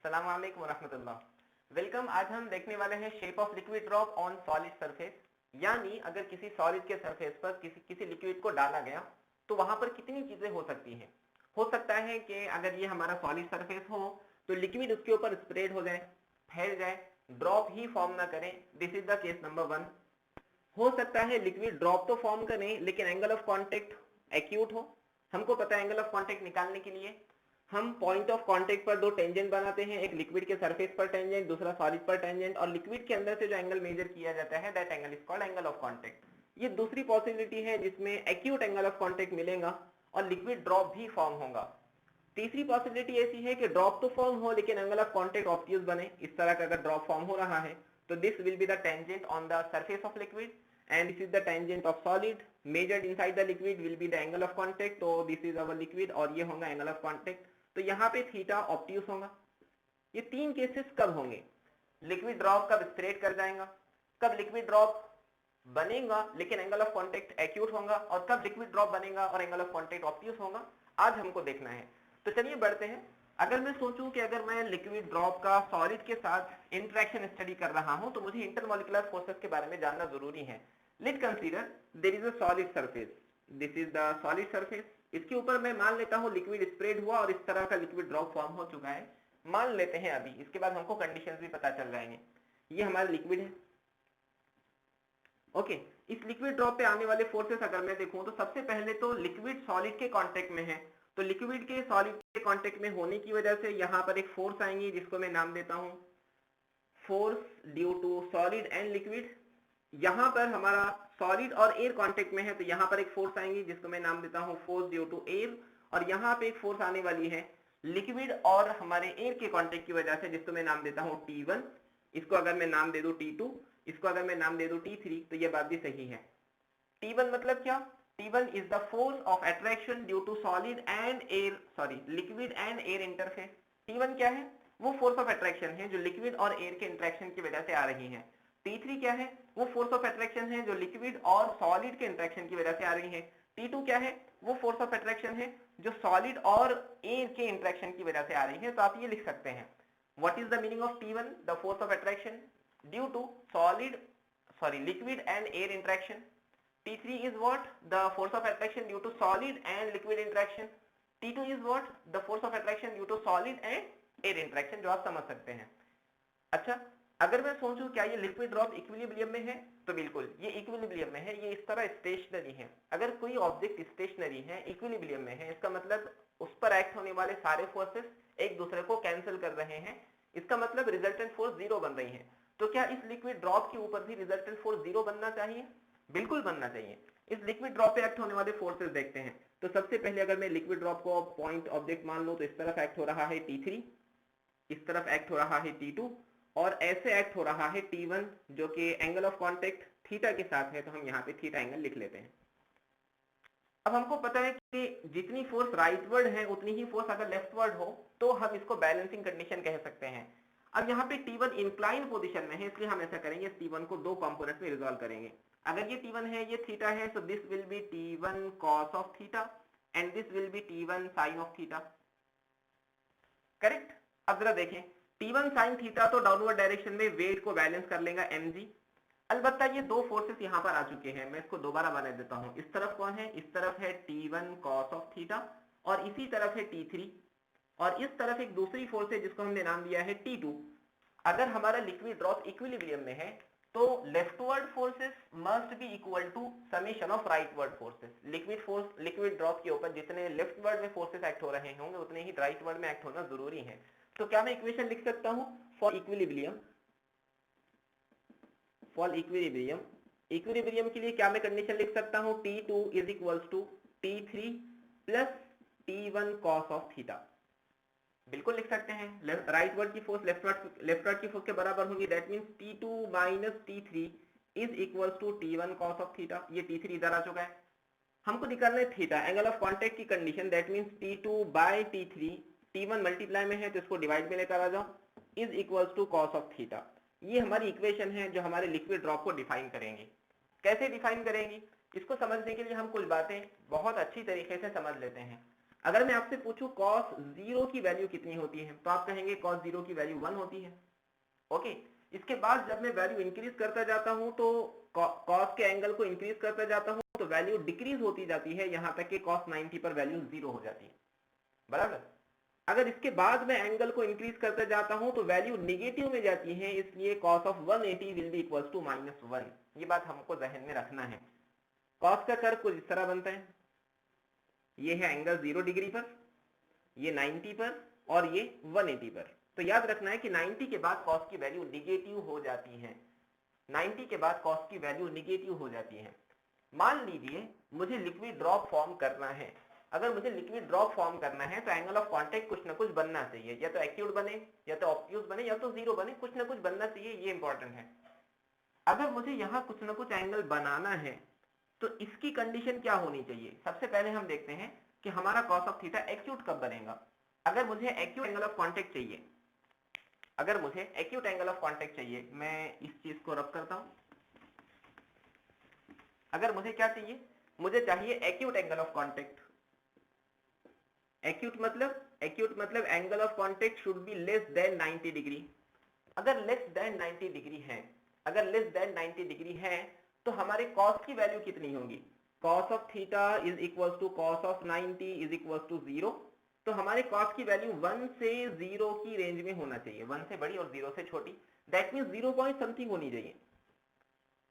अस्सलाम वालेकुम रहमतुल्लाह। वेलकम। आज हम देखने वाले हैं shape of liquid drop on solid surface, यानी अगर किसी सॉलिड के सरफेस पर किसी लिक्विड को डाला गया तो वहां पर कितनी चीजें हो सकती हैं। हो सकता है कि अगर ये हमारा सॉलिड सरफेस हो तो लिक्विड उसके ऊपर स्प्रेड हो जाए, फैल जाए, ड्रॉप ही फॉर्म ना करे। This is the case number 1। हो सकता है लिक्विड ड्रॉप तो फॉर्म करे लेकिन एंगल ऑफ कांटेक्ट एक्यूट हो। हमको पता है एंगल ऑफ कांटेक्ट निकालने के लिए हम पॉइंट ऑफ कांटेक्ट पर दो टेंजेंट बनाते हैं, एक लिक्विड के सरफेस पर टेंजेंट, दूसरा सॉलिड पर टेंजेंट, और लिक्विड के अंदर से जो एंगल मेजर किया जाता है that angle is called angle of contact. ये दूसरी पॉसिबिलिटी है जिसमें एक्यूट एंगल ऑफ कांटेक्ट मिलेगा और लिक्विड ड्रॉप भी फॉर्म होगा। तीसरी पॉसिबिलिटी ऐसी है कि ड्रॉप तो फॉर्म हो लेकिन एंगल ऑफ कांटेक्ट ऑब्ट्यूज बने। इस तरह का अगर ड्रॉप फॉर्म हो रहा है तो this will be the tangent on the surface of liquid and this is the tangent of solid measured inside the liquid will be the angle of contact। तो this is our liquid और ये होगा angle of contact। तो यहाँ पे theta obtuse होगा। ये तीन केसेस कब होंगे? लिक्विड ड्रॉप कब स्प्रेड कर जाएगा, कब लिक्विड ड्रॉप बनेगा लेकिन एंगल ऑफ कांटेक्ट एक्यूट होगा, और कब लिक्विड ड्रॉप बनेगा और एंगल ऑफ कांटेक्ट ऑब्ट्यूज होगा, आज हमको देखना है। तो चलिए बढ़ते हैं। अगर मैं सोचूं कि अगर मैं लिक्विड ड्रॉप का सॉलिड के साथ इंटरेक्शन स्टडी कर रहा हूं तो मुझे इंटरमॉलिक्यूलर फोर्सेस के बारे में जानना जरूरी है। Let consider there is a solid surface, this is the solid surface. इसके ऊपर मैं मान लेता हूं लिक्विड स्प्रेड हुआ और इस तरह का लिक्विड ड्रॉप फॉर्म हो चुका है, मान लेते हैं अभी। इसके बाद हमको कंडीशंस भी पता चल जाएंगे। ये हमारा लिक्विड है, ओके। इस लिक्विड ड्रॉप पे आने वाले फोर्सेस अगर मैं देखूं तो सबसे पहले तो लिक्विड सॉलिड के कांटेक्ट में है, तो लिक्विड के सॉलिड के कांटेक्ट में होने की वजह से यहाँ पर एक फोर्स आएंगी जिसको मैं नाम देता हूं force due to solid and liquid. यहाँ पर हमारा सॉलिड और एयर कांटेक्ट में है तो यहाँ पर एक फोर्स आएंगी जिसको मैं नाम देता हूं फोर्स ड्यू टू एयर, और यहाँ पे एक फोर्स आने वाली है लिक्विड और हमारे एयर के कांटेक्ट की वजह से जिसको मैं नाम देता हूं T1। इसको अगर मैं नाम दे दूं T2, इसको अगर मैं नाम दे दूं T3 तो ये बात भी सही है। T1 मतलब क्या? T1 is the force of attraction due to solid and air, sorry, liquid and air interface। T1 क्या है? वो फोर्स ऑफ अट्रैक्शन है जो लिक्विड और एयर के इंटरेक्शन की वजह से आ रही है। T3 क्या है? वो फोर्स ऑफ अट्रैक्शन है जो लिक्विड और सॉलिड के इंटरेक्शन की वजह से आ रही है। T2 क्या है? वो फोर्स ऑफ अट्रैक्शन है जो सॉलिड और एयर के इंटरेक्शन की वजह से आ रही है। तो आप ये लिख सकते हैं, what is the meaning of T1? The force of attraction due to solid, sorry, liquid and air interaction। T3 is what? The force of attraction due to solid and liquid interaction। T2 is what? The force of attraction due to solid and air interaction, जो आप समझ सकते हैं। अच्छा, अगर मैं सोचूं क्या ये लिक्विड ड्रॉप इक्विलिब्रियम में है, तो बिल्कुल ये इक्विलिब्रियम में है। ये इस तरह स्टेशनरी है। अगर कोई ऑब्जेक्ट स्टेशनरी है, इक्विलिब्रियम में है, इसका मतलब उस पर एक्ट होने वाले सारे फोर्सेस एक दूसरे को कैंसिल कर रहे हैं। इसका मतलब रिजल्टेंट फोर्स जीरो बन रही है। तो क्या इस लिक्विड ड्रॉप के ऊपर भी रिजल्टेंट फोर्स जीरो बनना चाहिए? बिल्कुल बनना चाहिए। इस लिक्विड ड्रॉप पे एक्ट होने वाले फोर्सेस देखते हैं। तो सबसे पहले अगर मैं लिक्विड ड्रॉप को पॉइंट ऑब्जेक्ट मान लूं तो इस तरफ एक्ट हो रहा है T3, इस तरफ एक्ट हो रहा है T2, और ऐसे एक्ट हो रहा है T1 जो कि एंगल ऑफ कांटेक्ट थीटा के साथ है। तो हम यहाँ पे थीटा एंगल लिख लेते हैं। अब हमको पता है कि जितनी फोर्स राइटवर्ड है उतनी ही फोर्स अगर लेफ्टवर्ड हो तो हम इसको बैलेंसिंग कंडीशन कह सकते हैं। अब यहाँ पे T1 इंक्लाइन पोजीशन में है, इसलिए हम ऐसा करेंगे, T1 को दो कंपोनेंट में रिजॉल्व करेंगे। अगर ये T1 है, ये थीटा है, so this will be T1 cos of theta and this will be T1 sin of theta। Correct? अब जरा देखें, T1 sin थीटा तो डाउनवर्ड डायरेक्शन में वेट को बैलेंस कर लेगा mg। अलबत्ता ये दो फोर्सेस यहाँ पर आ चुके हैं, मैं इसको दोबारा बना देता हूँ। इस तरफ कौन है? इस तरफ है T1 cos of theta और इसी तरफ है T3, और इस तरफ एक दूसरी फोर्स है जिसको हमने नाम दिया है T2। अगर हमारा लिक्विड ड्रॉप इक्विलिब्रियम में है तो leftward forces must be equal to summation of rightward forces. Liquid drop के ऊपर जितने लेफ्टवर्ड में फोर्सेस एक्ट हो रहे होंगे उतने ही राइटवर्ड में एक्ट होना जरूरी है। तो क्या मैं इक्वेशन लिख सकता हूं फॉर इक्विलिब्रियम के लिए क्या मैं कंडीशन लिख सकता हूं? T2 is equals to T3 plus T1 cos of theta. बिल्कुल लिख सकते हैं। राइटवर्ड की फोर्स लेफ्टवर्ड की फोर्स के बराबर होगी। That means T2 minus T3 is equals to T1 cos of theta. ये T3 इधर आ चुका है। हमको निकालना है थीटा, एंगल ऑफ कांटेक्ट की condition. That means T2 by T3, T1 multiply में है तो इसको डिवाइड में लेकर आ जाओ, is equals to cos of theta. ये हमारी इक्वेशन है जो हमारे लिक्विड ड्रॉप को डिफाइन करेंगे। कैसे डिफाइन करेंगी इसको समझने के लिए हम कुछ बातें बहुत अच्छी तरीके से समझ लेते हैं। अगर मैं आपसे पूछूं cos 0 की वैल्यू कितनी होती है तो आप कहेंगे cos 0 की वैल्यू 1 होती है। ओके, इसके बाद जब मैं वैल्यू इंक्रीज करता जाता हूं तो cos के एंगल को इंक्रीज करता जाता हूं तो वैल्यू डिक्रीज होती जाती है, यहां तक कि cos 90 पर वैल्यू 0 हो जाती है, बराबर। अगर इसके बाद मैं एंगल को इंक्रीज करता जाता हूं तो वैल्यू नेगेटिव में जाती है, इसलिए cos of 180 will be equals to -1। ये बात हमको जहन में रखना है। cos का कर्व कुछ इस तरह बनता है, ये है एंगल 0 डिग्री पर, ये 90 पर और ये 180 पर। तो याद रखना है कि 90 के बाद cos की वैल्यू निगेटिव हो जाती है, 90 के बाद cos की वैल्यू निगेटिव हो जाती है। मान लीजिए मुझे लिक्विड ड्रॉप फॉर्म करना है। अगर मुझे लिक्विड ड्रॉप फॉर्म करना है तो एंगल ऑफ कांटेक्ट कुछ ना कुछ बनना चाहिए, या तो एक्यूट बने या तो ऑब्ट्यूज बने या तो 0 बने, कुछ ना कुछ बनना चाहिए, ये इंपॉर्टेंट है। अगर मुझे यहाँ कुछ ना कुछ एंगल बनाना है तो इसकी कंडीशन क्या होनी चाहिए? सबसे पहले हम देखते हैं कि हमारा cos ऑफ थीटा एक्यूट कब बनेगा। अगर मुझे एक्यूट एंगल ऑफ कांटेक्ट चाहिए, अगर मुझे एक्यूट एंगल ऑफ कांटेक्ट चाहिए, मैं इस चीज को रब करता हूं। अगर मुझे क्या चाहिए? मुझे चाहिए acute angle of contact. Acute मतलब angle of contact should be less than 90 degree. अगर लेस देन 90 डिग्री है, अगर लेस देन 90 डिग्री है तो हमारे cos की वैल्यू कितनी होगी? cos of theta is equal to cos of 90 is equal to 0। तो हमारे cos की वैल्यू 1 से 0 की रेंज में होना चाहिए, 1 से बड़ी और 0 से छोटी। दैट मीन्स 0 पॉइंट समथिंग होनी चाहिए।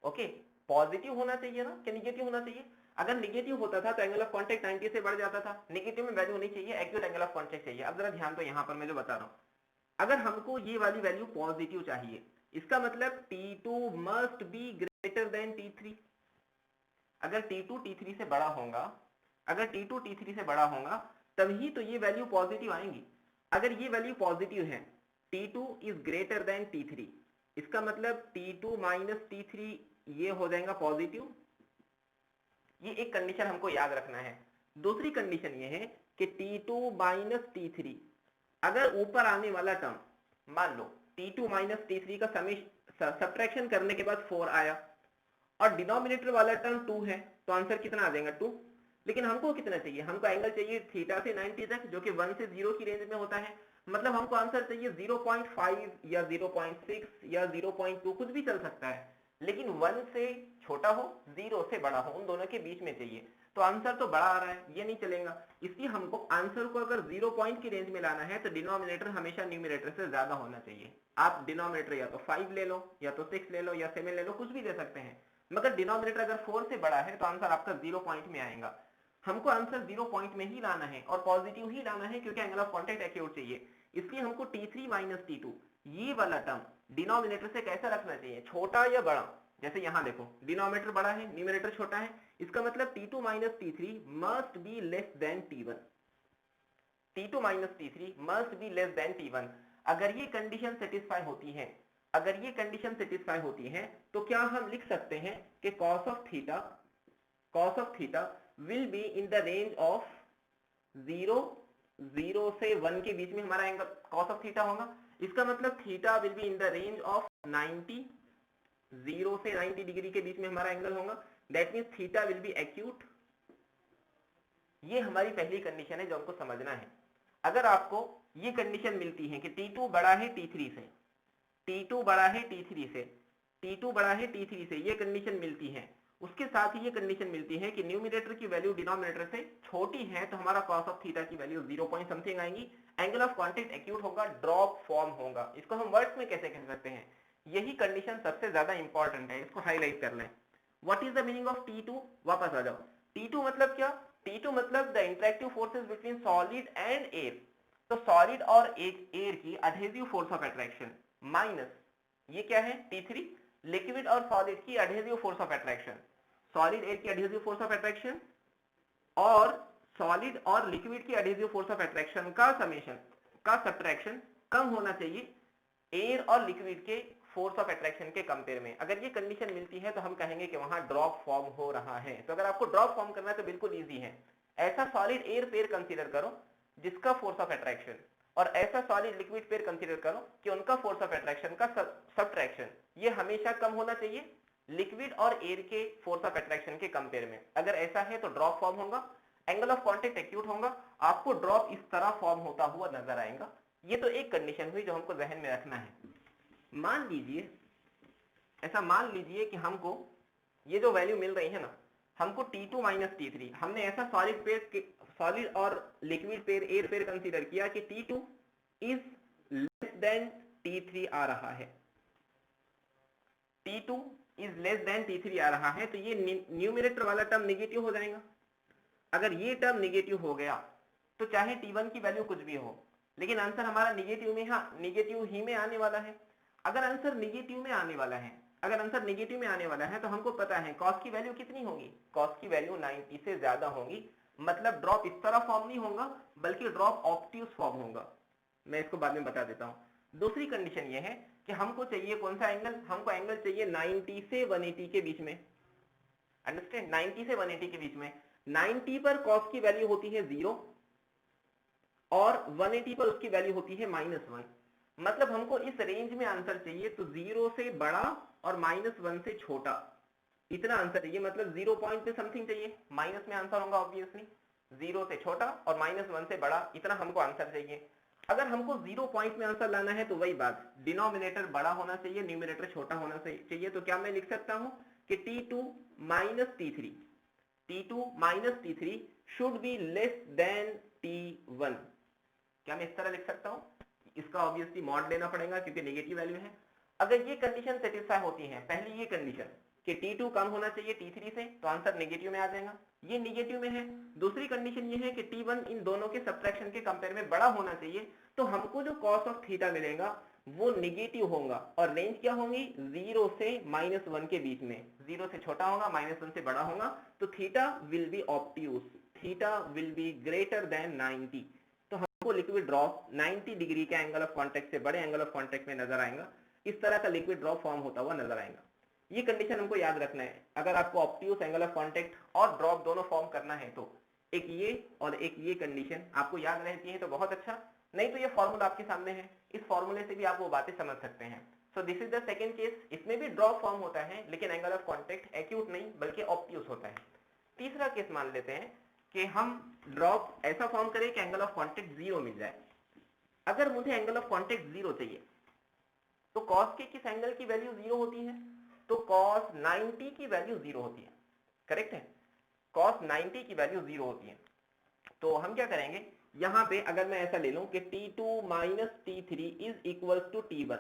ओके, पॉजिटिव होना चाहिए ना कि निगेटिव होना चाहिए? अगर निगेटिव होता था तो एंगल ऑफ कांटेक्ट 90 से बढ़ जाता था, निगेटिव में वैल्यू होनी चाहिए, एक्यूट एंगल ऑफ कांटेक्ट चाहिए। अब जरा ध्यान दो यहाँ पर मैं जो बता रहा हूँ, अगर हमको ये वाली वैल्यू पॉजिटिव चाहिए, इसका मतलब T2 must be greater than T3। अगर T2 T3 से बड़ा होगा, अगर T2 T3 से बड़ा होगा तभी तो ये वैल्यू पॉजिटिव आएंगी। अगर ये वैल्यू पॉजिटिव है, T2 is greater than T3, इसका मतलब T2 माइनस T3 ये हो जाएगा पॉजिटिव। ये एक कंडीशन हमको याद रखना है। दूसरी कंडीशन ये है कि T2 माइनस T3, अगर ऊपर आने वाला टर्म, मान लो T2 माइनस T3 का सब्ट्रैक्शन करने के बाद 4 आया और डिनोमिनेटर वाला टर्म 2 है, तो आंसर कितना आ जाएगा? 2। लेकिन हमको कितना चाहिए? हमको एंगल चाहिए थीटा से 90 तक, जो कि 1 से 0 की रेंज में होता है। मतलब हमको आंसर चाहिए 0.5 या 0.6 या 0.2, कुछ भी चल सकता है, लेकिन 1 से छोटा हो, 0 से बड़ा हो, उन दोनों के बीच में चाहिए। तो आंसर तो बड़ा आ रहा है, ये नहीं चलेगा। इसलिए हमको आंसर को अगर 0 पॉइंट की रेंज में लाना है तो डिनोमिनेटर हमेशा न्यूमरेटर से ज्यादा होना चाहिए। आप डिनोमिनेटर या तो 5 ले लो या तो 6 ले लो या 7 ले लो, कुछ भी दे सकते हैं, मगर डिनोमिनेटर अगर 4 से बड़ा है तो आंसर आपका 0 पॉइंट में आएगा। हमको आंसर 0 पॉइंट में ही लाना है और पॉजिटिव ही लाना है, क्योंकि एंगल ऑफ कांटेक्ट एक्यूट चाहिए। इसलिए हमको T3 माइनस T2 ये वाला टर्म डिनोमिनेटर से कैसा रखना चाहिए? छोटा या बड़ा? जैसे यहां देखो, डिनोमिनेटर बड़ा है, न्यूमरेटर छोटा है, इसका मतलब T2 minus T3 must be less then T1। T2 minus T3 must be less then T1। अगर ये कंडीशन सेटिस्फाई होती है, अगर ये कंडीशन सेटिस्फाई होती है तो क्या हम लिख सकते हैं कि cos of theta will be in the range of 0 से 1 के बीच में हमारा एंगल cos ऑफ थीटा होगा। इसका मतलब theta will be in the range of 90, 0 से 90 डिग्री के बीच में हमारा एंगल होगा। That means theta will B acute. ये हमारी पहली कंडीशन है जो हमको समझना है। अगर आपको ये कंडीशन मिलती है कि T2 बड़ा है T3 से, T2 बड़ा है T3 से, T2 बड़ा है T3 से, ये कंडीशन मिलती है, उसके साथ ही ये कंडीशन मिलती है कि न्यूमरेटर की वैल्यू डिनोमिनेटर से छोटी है, तो हमारा cos ऑफ थीटा की वैल्यू 0 पॉइंट समथिंग आएंगी, एंगल ऑफ कांटेक्ट एक्यूट होगा, ड्रॉप फॉर्म होगा। इसको हम वर्ड्स में कैसे कह सकते हैं? यही कंडीशन सबसे ज्यादा इंपॉर्टेंट है, इसको हाईलाइट कर लें। What is the meaning of T2? वापस आ जाओ। T2 मतलब क्या? T2 मतलब the interactive forces between solid and air. तो सॉलिड और एयर की adhesive force of attraction minus ये क्या है? T3 लिक्विड और सॉलिड की adhesive force of attraction, solid air की एडहेसिव फोर्स ऑफ अट्रैक्शन और सॉलिड और लिक्विड की एडहेसिव फोर्स ऑफ अट्रैक्शन का समेशन का सब्ट्रैक्शन कम होना चाहिए एयर और लिक्विड के फोर्स ऑफ अट्रैक्शन के कंपेयर में। अगर ये कंडीशन मिलती है तो हम कहेंगे कि वहां ड्रॉप फॉर्म हो रहा है। तो अगर आपको ड्रॉप फॉर्म करना है तो बिल्कुल इजी है। ऐसा सॉलिड एयर पेयर कंसीडर करो जिसका फोर्स ऑफ अट्रैक्शन, और ऐसा सॉलिड लिक्विड पेयर कंसीडर करो कि उनका फोर्स ऑफ अट्रैक्शन का सब्ट्रैक्शन ये हमेशा कम होना चाहिए लिक्विड और एयर के फोर्स ऑफ अट्रैक्शन के कंपेयर में। अगर ऐसा है तो ड्रॉप फॉर्म होगा। एंगल ऑफ कांटेक्ट एक्यूट होगा, आपको ड्रॉप इस तरह फॉर्म होता हुआ नजर आएगा। ये तो एक कंडीशन हुई जो हमको जहन में रखना है। मान लीजिए, ऐसा मान लीजिए कि हमको ये जो वैल्यू मिल रही है ना, हमको T2 माइनस T3, हमने ऐसा सॉलिड और liquid pair air pair consider किया कि T2 is less than T3 आ रहा है, T2 is less than T3 आ रहा है, तो ये न्यूमरेटर वाला टर्म नेगेटिव हो जाएगा। अगर ये टर्म नेगेटिव हो गया तो चाहे T1 की वैल्यू कुछ भी हो, लेकिन आंसर हमारा नेगेटिव में, हाँ नेगेटिव ही में आने वाला है। अगर आंसर नेगेटिव में आने वाला है, अगर आंसर नेगेटिव में आने वाला है तो हमको पता है कॉस की वैल्यू कितनी होगी, कॉस की वैल्यू 90 से ज्यादा होगी। मतलब ड्रॉप इस तरह फॉर्म नहीं होगा, बल्कि ड्रॉप ऑब्ट्यूज फॉर्म होगा। मैं इसको बाद में बता देता हूं। दूसरी कंडीशन ये है कि हमको चाहिए कौन सा एंगल, हमको एंगल चाहिए 90 से 180 के बीच में। अंडरस्टैंड, 90 से 180 के बीच में। 90 पर कॉस की वैल्यू होती है 0 और 180 पर उसकी वैल्यू होती है -1। मतलब हमको इस रेंज में आंसर चाहिए, तो 0 से बड़ा और -1 से छोटा, इतना आंसर चाहिए। मतलब 0 पॉइंट पे समथिंग चाहिए, माइनस में आंसर होगा ऑब्वियसली। 0 से छोटा और -1 से बड़ा, इतना हमको आंसर चाहिए। अगर हमको 0 पॉइंट में आंसर लाना है तो वही बात, डिनोमिनेटर बड़ा होना चाहिए, न्यूमरेटर छोटा होना चाहिए। तो क्या मैं लिख सकता हूं कि T2 minus T3 should be less then T1। क्या मैं इस तरह लिख सकता हूं? इसका ऑब्वियसली मॉड लेना पड़ेगा क्योंकि नेगेटिव वैल्यू है। अगर ये कंडीशन सेटिस्फाई होती है, पहली ये कंडीशन कि T2 कम होना चाहिए T3 से, तो आंसर नेगेटिव में आ जाएगा, ये नेगेटिव में है। दूसरी कंडीशन ये है कि T1 इन दोनों के सब्ट्रैक्शन के कंपेयर में बड़ा होना चाहिए, तो हमको जो cos ऑफ थीटा मिलेगा वो नेगेटिव होगा। और रेंज क्या होगी? 0 से -1 के बीच में। 0 से छोटा होगा, -1 से बड़ा होगा, तो theta will B obtuse, theta will be greater than 90। तो हमको लिक्विड ड्रॉप 90 डिग्री के एंगल ऑफ कांटेक्ट से बड़े एंगल ऑफ कांटेक्ट में नजर आएगा। इस तरह का लिक्विड ड्रॉप फॉर्म होता हुआ नजर आएगा। ये कंडीशन हमको याद रखना है। अगर आपको ऑब्ट्यूज, एंगल ऑफ कांटेक्ट और ड्रॉप दोनों फॉर्म करना है तो एक ये और एक ये कंडीशन आपको याद रहती है तो बहुत अच्छा, नहीं तो ये फॉर्मूला आपके सामने है, इस फॉर्मूले से भी आप वो बातें समझ सकते हैं। So this is the second case, इसमें भी ड्रॉप फॉर्म होता है लेकिन एंगल ऑफ कांटेक्ट एक्यूट नहीं बल्कि ऑब्ट्यूज होता है। तीसरा केस मान लेते हैं कि हम ड्रॉप ऐसा फॉर्म करें कि एंगल ऑफ कांटेक्ट 0 मिल जाए। अगर मुझे एंगल ऑफ कांटेक्ट 0 चाहिए तो कॉस के किस एंगल की वैल्यू 0 होती है? तो cos 90 की वैल्यू 0 होती है, करेक्ट है, cos 90 की वैल्यू 0 होती है। तो हम क्या करेंगे, यहां पे अगर मैं ऐसा ले लूं कि T2 minus T3 is equal to T1,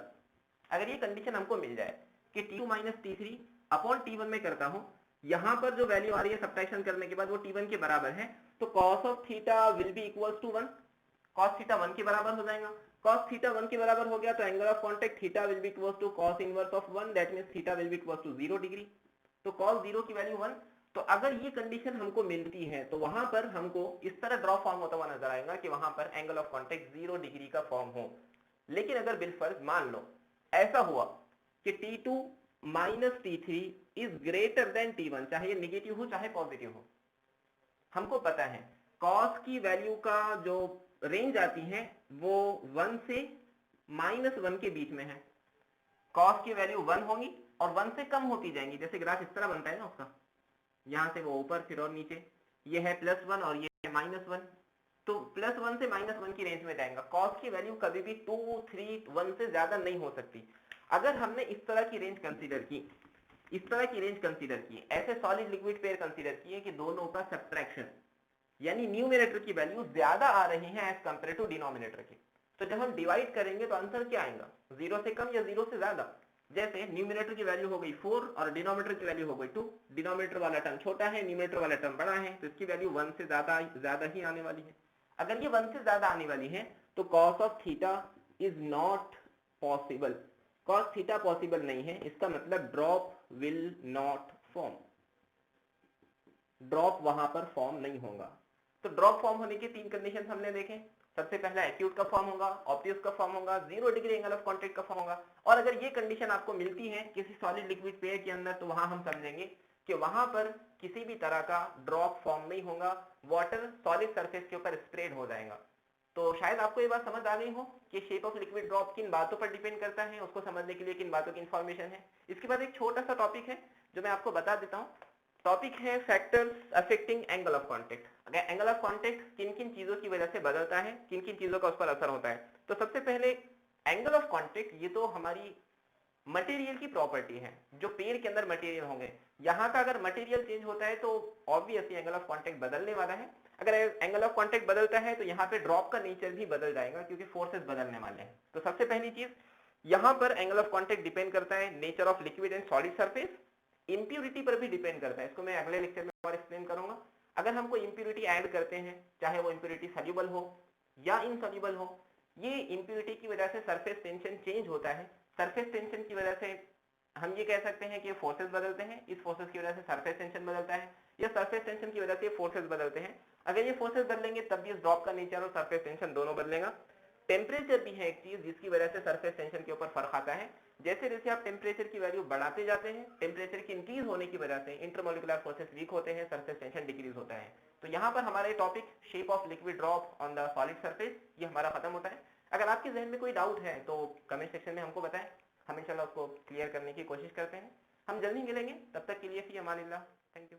अगर ये कंडीशन हमको मिल जाए कि T2 minus T3 upon T1 में करता हूं, यहां पर जो वैल्यू आ रही है सब्ट्रैक्शन करने के बाद वो T1 के बराबर है, तो cos of theta will be equal to 1, cos theta 1 के बराबर हो जाएगा। cos थीटा 1 के बराबर हो गया तो angle of contact theta will be equal to cos inverse of 1, that means theta will be equal to 0 degree. तो cos 0 की वैल्यू 1। तो अगर ये कंडीशन हमको मिलती है तो वहां पर हमको इस तरह ड्रॉप फॉर्म होता हुआ नजर आएगा कि वहां पर एंगल ऑफ कांटेक्ट 0 डिग्री का फॉर्म हो। लेकिन अगर बिलफर्ज मान लो ऐसा हुआ कि T2 minus T3 is greater than T1, चाहे ये नेगेटिव हो चाहे पॉजिटिव हो, हमको पता है cos की वैल्यू का जो रेंज आती है वो 1 से -1 के बीच में है। cos की वैल्यू 1 होगी और 1 से कम होती जाएंगी, जैसे ग्राफ इस तरह बनता है ना उसका, यहां से वो ऊपर फिर और नीचे, ये है +1 और ये है -1, तो +1 से -1 की रेंज में जाएगा। cos की वैल्यू कभी भी 2, 3, 1 से ज्यादा नहीं हो सकती। अगर हमने इस तरह की रेंज कंसीडर की, इस तरह की रेंज कंसीडर की, ऐसे सॉलिड लिक्विड पेयर कंसीडर किए कि दोनों का सब्ट्रैक्शन यानी न्यूमरेटर की वैल्यू ज्यादा आ रही है एज कंपेयर टू डिनोमिनेटर की, तो जब हम डिवाइड करेंगे तो आंसर क्या आएगा? 0 से कम या 0 से ज्यादा। जैसे न्यूमरेटर की वैल्यू हो गई 4 और डिनोमिनेटर की वैल्यू हो गई 2, डिनोमिनेटर वाला टर्म छोटा है, न्यूमरेटर वाला टर्म बड़ा है, तो इसकी वैल्यू 1 से ज्यादा ही आने वाली है। अगर ये 1 से ज्यादा आने वाली है तो cos of theta is not possible, cos theta possible नहीं है, इसका मतलब drop will not form, drop वहां पर फॉर्म नहीं होगा। तो ड्रॉप फॉर्म होने के 3 कंडीशन हमने देखे। सबसे पहला एक्यूट का फॉर्म होगा, ऑब्ट्यूज का फॉर्म होगा, 0 डिग्री एंगल ऑफ कांटेक्ट का फॉर्म होगा। और अगर ये कंडीशन आपको मिलती है किसी सॉलिड लिक्विड पेयर के अंदर तो वहां हम समझेंगे कि वहां पर किसी भी तरह का ड्रॉप फॉर्म नहीं होगा, वाटर सॉलिड सरफेस के ऊपर स्प्रेड हो जाएगा। तो शायद आपको ये बात समझ आ गई हो कि शेप ऑफ लिक्विड ड्रॉप किन बातों पर डिपेंड करता है, उसको समझने के लिए किन बातों की इंफॉर्मेशन है। इसके बाद एक छोटा सा टॉपिक है जो मैं आपको बता देता हूँ टॉपिक है factors affecting angle of contact. अगर एंगल ऑफ कांटेक्ट किन किन चीजों की वजह से बदलता है, किन किन चीजों का उस पर असर होता है। तो सबसे पहले एंगल ऑफ कांटेक्ट, ये तो हमारी मटेरियल की प्रॉपर्टी है, जो पेड़ के अंदर मटेरियल होंगे, यहाँ का अगर मटेरियल चेंज होता है तो ऑब्वियसली एंगल ऑफ कांटेक्ट बदलने वाला है। अगर एंगल ऑफ कांटेक्ट बदलता है तो यहाँ पे ड्रॉप का नेचर भी बदल जाएगा, क्योंकि फोर्सेस बदलने वाले हैं। तो सबसे पहली चीज, यहाँ पर एंगल ऑफ कांटेक्ट डिपेंड करता है nature of liquid and solid surface, impurity पर भी डिपेंड करता है। इसको मैं अगले लेक्चर में और एक्सप्लेन करूंगा। अगर हम कोई इंप्यूरिटी ऐड करते हैं, चाहे वो इंप्यूरिटी सॉल्युबल हो या इनसॉल्युबल हो, ये इंप्यूरिटी की वजह से सरफेस टेंशन चेंज होता है। सरफेस टेंशन की वजह से हम ये कह सकते हैं कि फोर्सेस बदलते हैं, इस फोर्सेस की वजह से सरफेस टेंशन बदलता है, या सरफेस टेंशन की वजह से फोर्सेस बदलते हैं। अगर ये फोर्सेस बदलेंगे तब भी इस ड्रॉप का नेचर और सरफेस टेंशन दोनों बदलेगा। टेम्परेचर भी है एक चीज जिसकी वजह से सरफेस टेंशन के ऊपर फर्क आता है। जैसे जैसे आप टेम्परेचर की वैल्यू बढ़ाते जाते हैं, टेम्परेचर की इंक्रीज होने की वजह से इंटरमोलिकुलर फोर्सेस वीक होते हैं, सरफेस टेंशन डिक्रीज होता है। तो यहाँ पर हमारे topic shape of liquid drop on the solid surface ये हमारा खत्म होता है। अगर आपके जहन में कोई डाउट है तो कमेंट सेक्शन में हमको बताएं, हम इंशाल्लाह उसको क्लियर करने की कोशिश करते हैं। हम जल्दी मिलेंगे, तब तक के लिए फी अमानिल्लाह। Thank you.